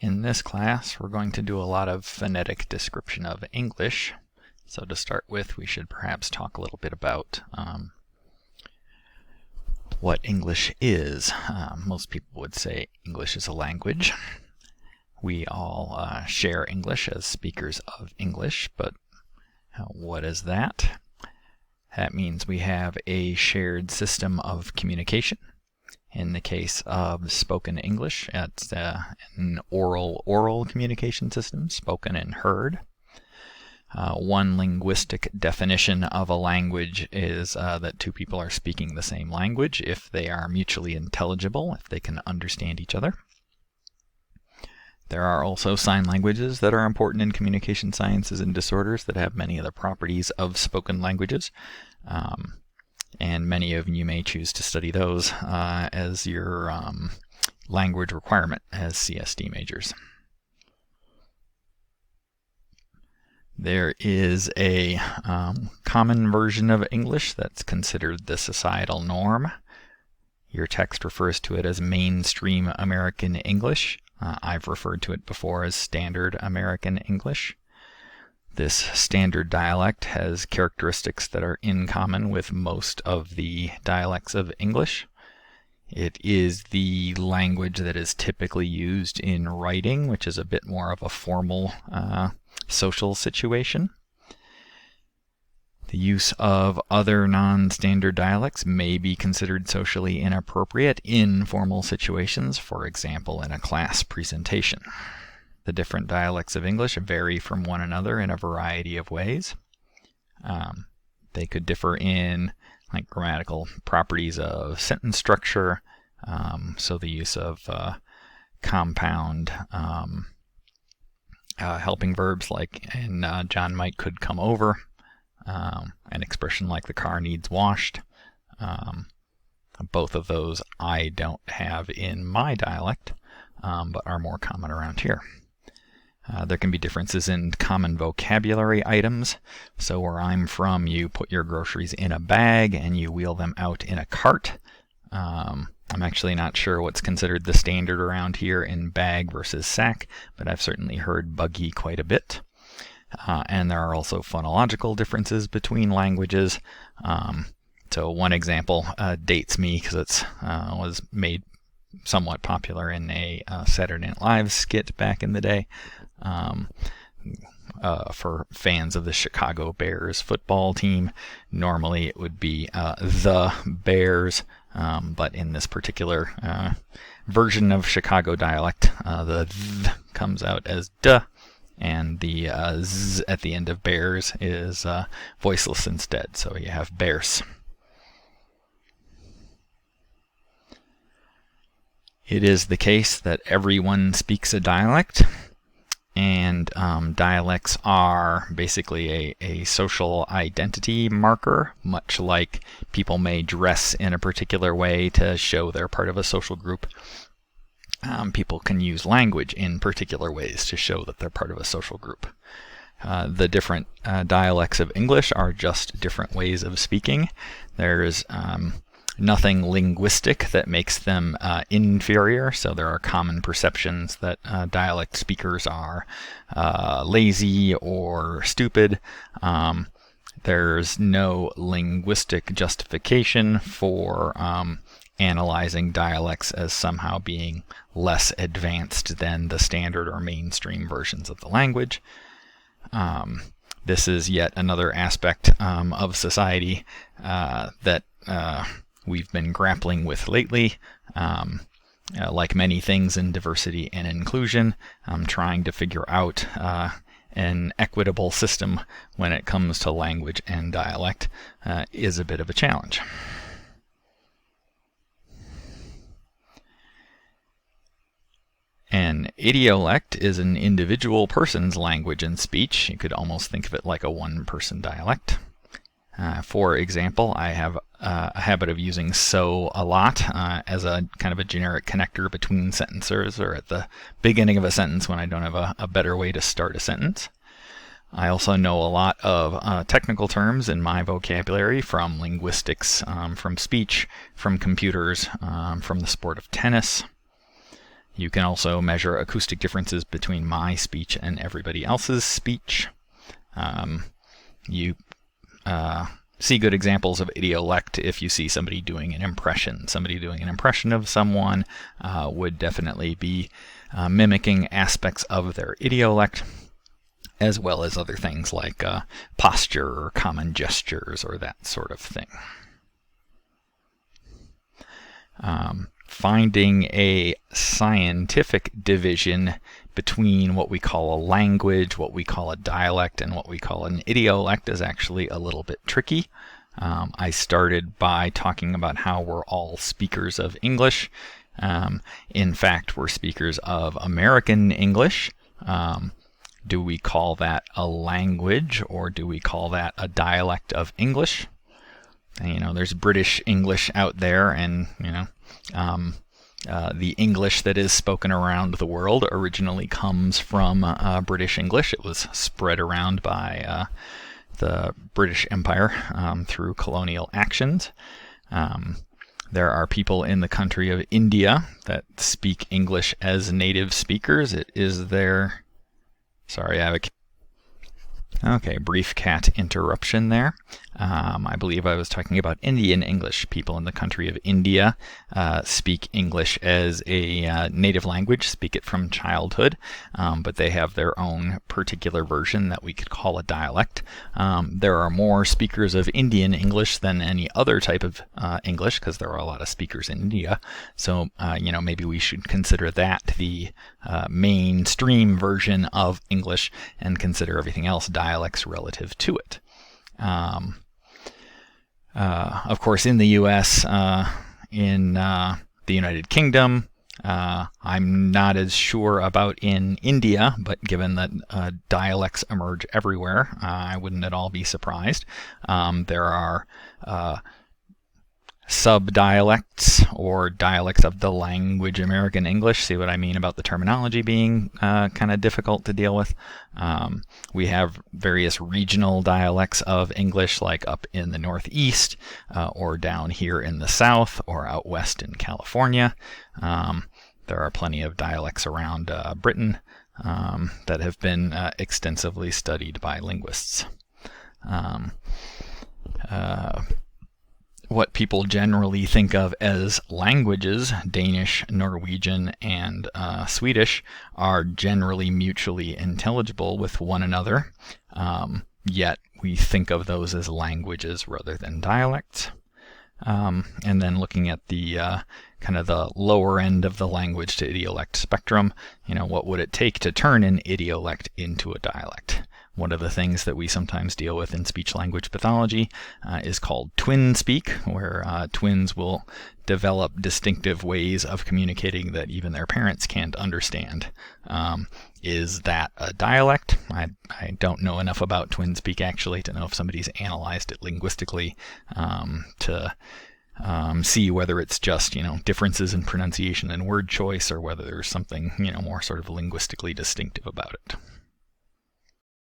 In this class, we're going to do a lot of phonetic description of English. So to start with, we should perhaps talk a little bit about what English is. Most people would say English is a language. We all share English as speakers of English, but what is that? That means we have a shared system of communication. In the case of spoken English, it's an oral communication system, spoken and heard. One linguistic definition of a language is that two people are speaking the same language if they are mutually intelligible, if they can understand each other. There are also sign languages that are important in communication sciences and disorders that have many of the properties of spoken languages. And many of you may choose to study those as your language requirement as CSD majors. There is a common version of English that's considered the societal norm. Your text refers to it as mainstream American English. I've referred to it before as standard American English. This standard dialect has characteristics that are in common with most of the dialects of English. It is the language that is typically used in writing, which is a bit more of a formal social situation. The use of other non-standard dialects may be considered socially inappropriate in formal situations, for example, in a class presentation. The different dialects of English vary from one another in a variety of ways. They could differ in grammatical properties of sentence structure, so the use of compound helping verbs like in John Mike could come over, an expression like the car needs washed. Both of those I don't have in my dialect, but are more common around here. There can be differences in common vocabulary items. So where I'm from, you put your groceries in a bag and you wheel them out in a cart. I'm actually not sure what's considered the standard around here in bag versus sack, but I've certainly heard buggy quite a bit. And there are also phonological differences between languages. So one example dates me because it was made somewhat popular in a Saturday Night Live skit back in the day. For fans of the Chicago Bears football team, normally it would be the Bears, but in this particular version of Chicago dialect, the th comes out as duh, and the z at the end of Bears is voiceless instead, so you have Bears. It is the case that everyone speaks a dialect, and dialects are basically a social identity marker, much like people may dress in a particular way to show they're part of a social group. People can use language in particular ways to show that they're part of a social group. The different dialects of English are just different ways of speaking. There's nothing linguistic that makes them inferior, so there are common perceptions that dialect speakers are lazy or stupid. There's no linguistic justification for analyzing dialects as somehow being less advanced than the standard or mainstream versions of the language. This is yet another aspect of society that we've been grappling with lately. Like many things in diversity and inclusion, trying to figure out an equitable system when it comes to language and dialect is a bit of a challenge. An idiolect is an individual person's language and speech. You could almost think of it like a one-person dialect. For example, I have a habit of using so a lot as a kind of a generic connector between sentences, or at the beginning of a sentence when I don't have a better way to start a sentence. I also know a lot of technical terms in my vocabulary from linguistics, from speech, from computers, from the sport of tennis. You can also measure acoustic differences between my speech and everybody else's speech. You see good examples of idiolect if you see somebody doing an impression. Somebody doing an impression of someone would definitely be mimicking aspects of their idiolect, as well as other things like posture or common gestures or that sort of thing. Finding a scientific division between what we call a language, what we call a dialect, and what we call an idiolect is actually a little bit tricky. I started by talking about how we're all speakers of English. In fact, we're speakers of American English. Do we call that a language, or do we call that a dialect of English? And, there's British English out there, and the English that is spoken around the world originally comes from British English. It was spread around by the British Empire through colonial actions. There are people in the country of India that speak English as native speakers. It is their... Sorry, I have a brief cat interruption there. I believe I was talking about Indian English. People in the country of India speak English as a native language, speak it from childhood, but they have their own particular version that we could call a dialect. There are more speakers of Indian English than any other type of English, because there are a lot of speakers in India. So, maybe we should consider that the mainstream version of English and consider everything else dialects relative to it. Of course, in the U.S., in the United Kingdom, I'm not as sure about in India, but given that dialects emerge everywhere, I wouldn't at all be surprised. There are sub-dialects or dialects of the language American English. See what I mean about the terminology being kind of difficult to deal with. We have various regional dialects of English, like up in the Northeast, or down here in the South, or out west in California. There are plenty of dialects around Britain that have been extensively studied by linguists. What people generally think of as languages, Danish, Norwegian, and Swedish, are generally mutually intelligible with one another, yet we think of those as languages rather than dialects. And then looking at the kind of the lower end of the language to idiolect spectrum, what would it take to turn an idiolect into a dialect? One of the things that we sometimes deal with in speech-language pathology is called twin speak, where twins will develop distinctive ways of communicating that even their parents can't understand. Is that a dialect? I don't know enough about twin speak actually to know if somebody's analyzed it linguistically to see whether it's just differences in pronunciation and word choice, or whether there's something more sort of linguistically distinctive about it.